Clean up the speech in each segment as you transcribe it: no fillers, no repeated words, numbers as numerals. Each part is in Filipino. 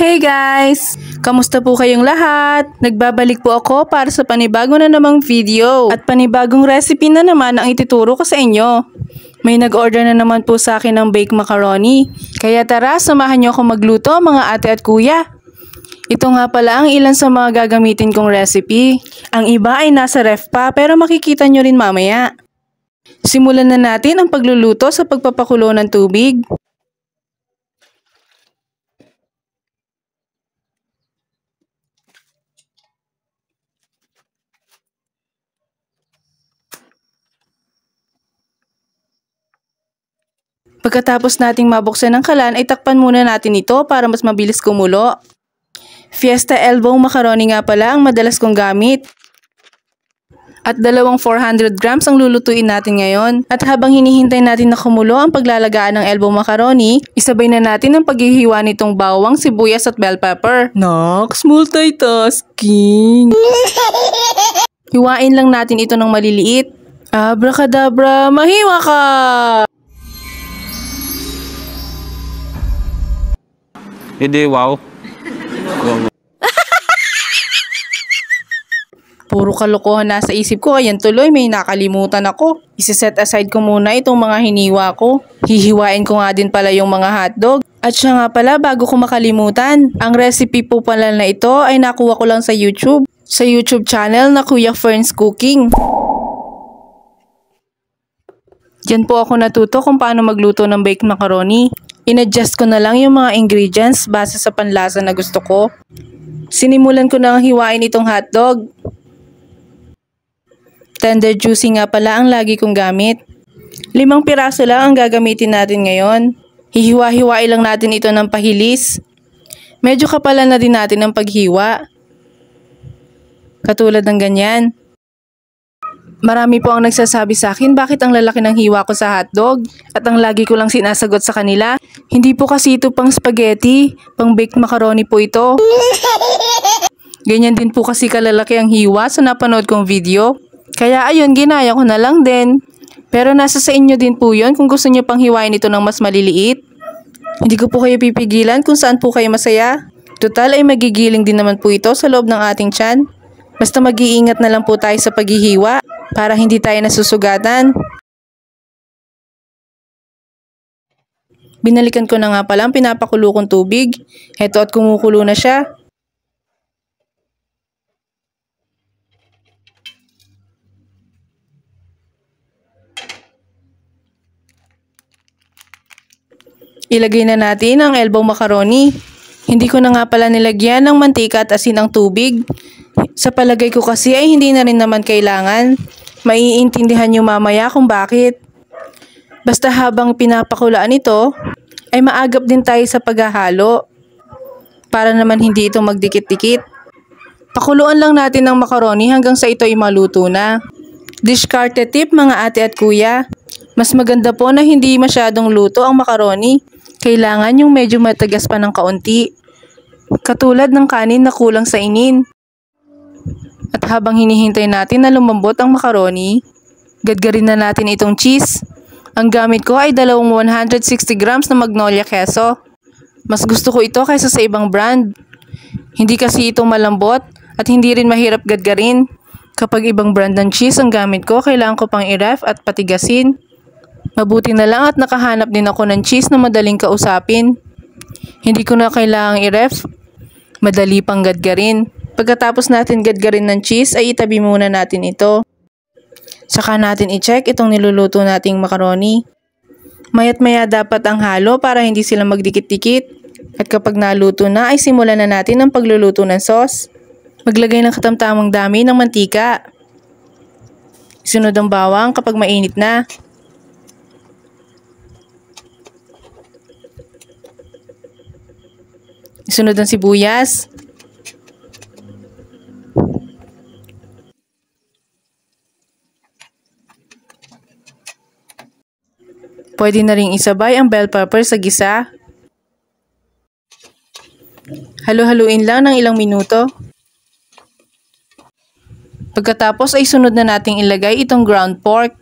Hey guys! Kamusta po kayong lahat? Nagbabalik po ako para sa panibago na namang video at panibagong recipe na naman ang ituturo ko sa inyo. May nag-order na naman po sa akin ng baked macaroni. Kaya tara, samahan niyo ako magluto mga ate at kuya. Ito nga pala ang ilan sa mga gagamitin kong recipe. Ang iba ay nasa ref pa pero makikita nyo rin mamaya. Simulan na natin ang pagluluto sa pagpapakulo ng tubig. Pagkatapos nating mabuksan ng kalan ay takpan muna natin ito para mas mabilis kumulo. Fiesta elbow macaroni nga pala ang madalas kong gamit. At dalawang 400 grams ang lulutuin natin ngayon. At habang hinihintay natin na kumulo ang paglalagaan ng elbow macaroni, isabay na natin ang paghihiwa nitong bawang, sibuyas at bell pepper. Nox, multitasking! Hiwain lang natin ito ng maliliit. Abracadabra, mahiwa ka! Hindi, wow. Puro kalokohan nasa isip ko, ayan tuloy may nakalimutan ako. Isa-set aside ko muna itong mga hiniwa ko. Hihiwain ko nga din pala yung mga hotdog. At siya nga pala, bago ko makalimutan, ang recipe po pala na ito ay nakuha ko lang sa YouTube. Sa YouTube channel na Kuya Ferns Cooking. Diyan po ako natuto kung paano magluto ng baked macaroni. In-adjust ko na lang yung mga ingredients base sa panlasa na gusto ko. Sinimulan ko na hiwain itong hotdog. Tender juicy nga pala ang lagi kong gamit. 5 piraso lang ang gagamitin natin ngayon. Hihiwa-hiwain lang natin ito ng pahilis. Medyo kapalan na din natin ang paghiwa. Katulad ng ganyan. Marami po ang nagsasabi sa akin bakit ang lalaki ng hiwa ko sa hotdog at ang lagi ko lang sinasagot sa kanila. Hindi po kasi ito pang spaghetti, pang baked macaroni po ito. Ganyan din po kasi kalalaki ang hiwa sa napanood kong video. Kaya ayun, ginaya ko na lang din. Pero nasa sa inyo din po yun kung gusto nyo pang hiwain ito ng mas maliliit. Hindi ko po kayo pipigilan kung saan po kayo masaya. Total ay magigiling din naman po ito sa loob ng ating tiyan. Basta mag-iingat na lang po tayo sa paghihiwa para hindi tayo nasusugatan. Binalikan ko na nga pala ang pinapakulo kong tubig. Heto at kumukulo na siya. Ilagay na natin ang elbow macaroni. Hindi ko na nga pala nilagyan ng mantika at asin ang tubig. Sa palagay ko kasi ay hindi na rin naman kailangan. Maiintindihan nyo mamaya kung bakit. Basta habang pinapakulaan ito, ay maagap din tayo sa paghahalo. Para naman hindi ito magdikit-dikit. Pakuluan lang natin ang macaroni hanggang sa ito ay maluto na. Discarte tip mga ate at kuya. Mas maganda po na hindi masyadong luto ang macaroni. Kailangan yung medyo matagas pa ng kaunti. Katulad ng kanin na kulang sa inin. At habang hinihintay natin na lumambot ang macaroni, gadgarin na natin itong cheese. Ang gamit ko ay dalawang 160 grams na Magnolia Queso. Mas gusto ko ito kaysa sa ibang brand. Hindi kasi ito malambot at hindi rin mahirap gadgarin. Kapag ibang brand ng cheese ang gamit ko, kailangan ko pang i-ref at patigasin. Mabuti na lang at nakahanap din ako ng cheese na madaling kausapin. Hindi ko na kailangang i-ref. Madali pang gadgarin. Pagkatapos natin gadgarin ng cheese ay itabi muna natin ito. Saka natin i-check itong niluluto nating macaroni. Mayat maya dapat ang halo para hindi sila magdikit-dikit. At kapag naluto na ay simulan na natin ang pagluluto ng sauce. Maglagay ng katamtamang dami ng mantika. Sunod ang bawang kapag mainit na. Sunod ang sibuyas. Pwede na ring isabay ang bell pepper sa gisa. Halu-haluin lang ng ilang minuto. Pagkatapos ay sunod na nating ilagay itong ground pork.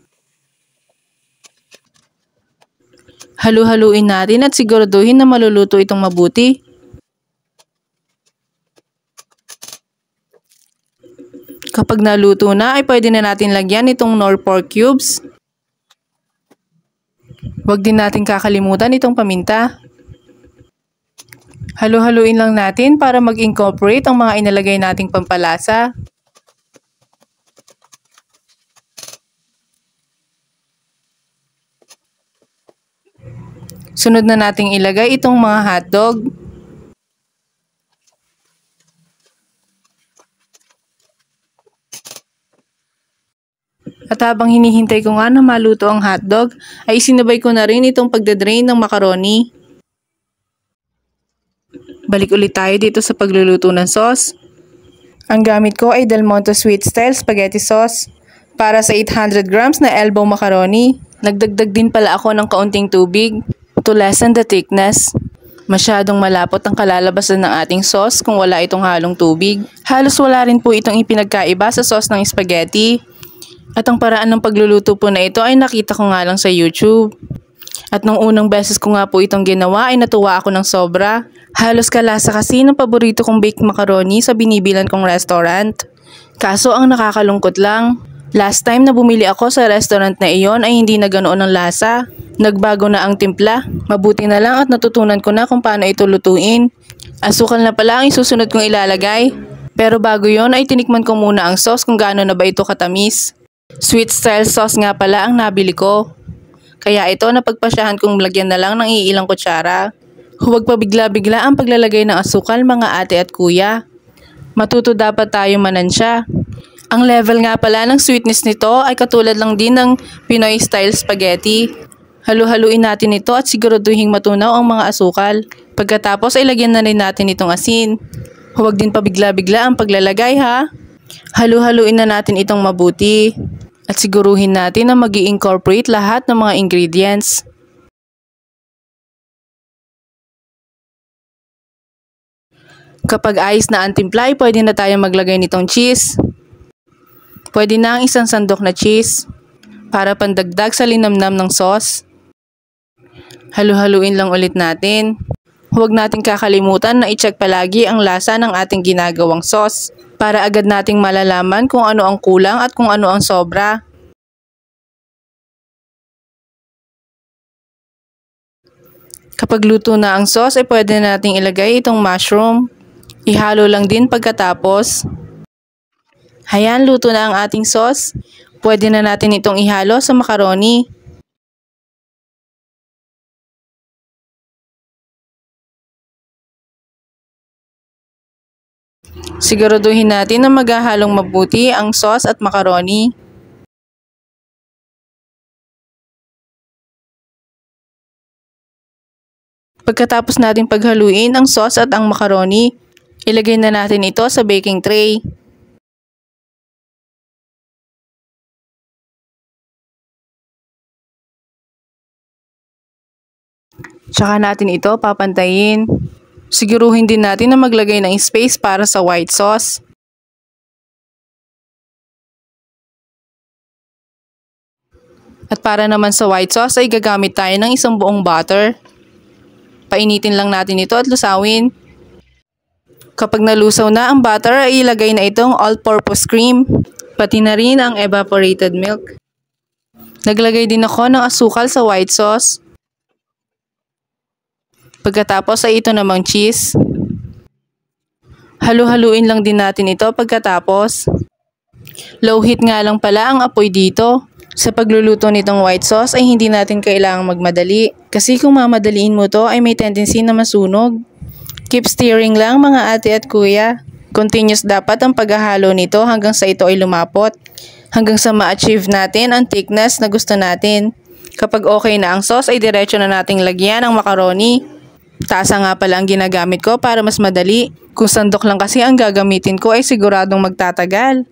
Halu-haluin natin at siguraduhin na maluluto itong mabuti. Kapag naluto na ay pwede na natin lagyan itong Knorr pork cubes. Huwag din natin kakalimutan itong paminta. Halo-haluin lang natin para mag-incorporate ang mga inalagay nating pampalasa. Sunod na nating ilagay itong mga hotdog. At habang hinihintay ko nga na maluto ang hotdog, ay isinabay ko na rin itong pagdadrain ng macaroni. Balik ulit tayo dito sa pagluluto ng sauce. Ang gamit ko ay Del Monte Sweet Style Spaghetti Sauce para sa 800 grams na elbow macaroni. Nagdagdag din pala ako ng kaunting tubig to lessen the thickness. Masyadong malapot ang kalalabasan ng ating sauce kung wala itong halong tubig. Halos wala rin po itong ipinagkaiba sa sauce ng spaghetti. At ang paraan ng pagluluto po na ito ay nakita ko nga lang sa YouTube. At nung unang beses ko nga po itong ginawa ay natuwa ako ng sobra. Halos kalasa kasi ng paborito kong baked macaroni sa binibilan kong restaurant. Kaso ang nakakalungkot lang, last time na bumili ako sa restaurant na iyon ay hindi na ganoon ang lasa. Nagbago na ang timpla. Mabuti na lang at natutunan ko na kung paano ito lutuin. Asukal na pala ang susunod kong ilalagay. Pero bago yon ay tinikman ko muna ang sauce kung gaano na ba ito katamis. Sweet style sauce nga pala ang nabili ko. Kaya ito napagpasyahan kong lagyan na lang ng iilang kutsara. Huwag pa bigla-bigla ang paglalagay ng asukal mga ate at kuya. Matuto dapat tayo manansya. Ang level nga pala ng sweetness nito ay katulad lang din ng Pinoy style spaghetti. Halu-haluin natin ito at siguraduhin matunaw ang mga asukal. Pagkatapos ay lagyan na rin natin itong asin. Huwag din pa bigla-bigla ang paglalagay ha. Halu-haluin na natin itong mabuti. At siguruhin natin na mag-i-incorporate lahat ng mga ingredients. Kapag ayos na ang timpla, pwede na tayo maglagay nitong cheese. Pwede na ang isang sandok na cheese para pandagdag sa linamnam ng sauce. Halu-haluin lang ulit natin. Huwag nating kakalimutan na i-check palagi ang lasa ng ating ginagawang sauce para agad nating malalaman kung ano ang kulang at kung ano ang sobra. Kapag luto na ang sauce, ay pwede nating ilagay itong mushroom. Ihalo lang din pagkatapos. Hayan, luto na ang ating sauce. Pwede na natin itong ihalo sa macaroni. Siguraduhin natin na maghahalong mabuti ang sauce at macaroni. Pagkatapos natin paghaluin ang sauce at ang macaroni, ilagay na natin ito sa baking tray. Tsaka natin ito papantayin. Siguruhin din natin na maglagay ng space para sa white sauce. At para naman sa white sauce ay gagamit tayo ng isang buong butter. Painitin lang natin ito at lusawin. Kapag nalusaw na ang butter ay ilagay na itong all-purpose cream. Pati na rin ang evaporated milk. Naglagay din ako ng asukal sa white sauce. Pagkatapos ay ito namang cheese. Halu-haluin lang din natin ito pagkatapos. Low heat nga lang pala ang apoy dito. Sa pagluluto nitong white sauce ay hindi natin kailangang magmadali. Kasi kung mamadaliin mo to ay may tendency na masunog. Keep stirring lang mga ate at kuya. Continuous dapat ang paghahalo nito hanggang sa ito ay lumapot. Hanggang sa ma-achieve natin ang thickness na gusto natin. Kapag okay na ang sauce ay diretso na nating lagyan ang macaroni. Tasa nga pala ang ginagamit ko para mas madali. Kung sandok lang kasi ang gagamitin ko ay siguradong magtatagal.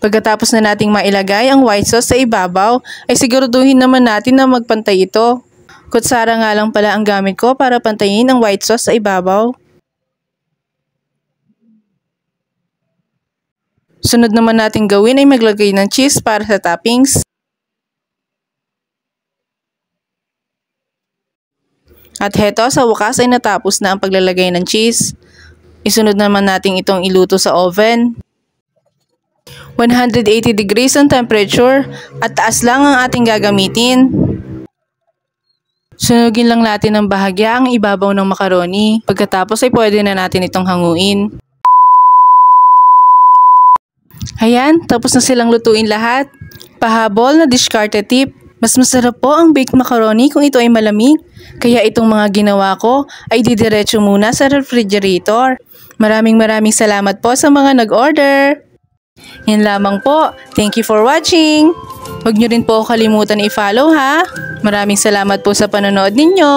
Pagkatapos na nating mailagay ang white sauce sa ibabaw, ay siguraduhin naman natin na magpantay ito. Kutsara nga lang pala ang gamit ko para pantayin ang white sauce sa ibabaw. Sunod naman nating gawin ay maglagay ng cheese para sa toppings. At heto, sa wakas ay natapos na ang paglalagay ng cheese. Isunod naman natin itong iluto sa oven. 180 degrees ang temperature at taas lang ang ating gagamitin. Sunugin lang natin ng bahagya ang ibabaw ng macaroni. Pagkatapos ay pwede na natin itong hanguin. Ayan, tapos na silang lutuin lahat. Pahabol na discarded tip. Mas masarap po ang baked macaroni kung ito ay malamig. Kaya itong mga ginawa ko ay didiretso muna sa refrigerator. Maraming salamat po sa mga nag-order. Yan lamang po. Thank you for watching. Huwag nyo rin po kalimutan i-follow ha. Maraming salamat po sa panonood ninyo.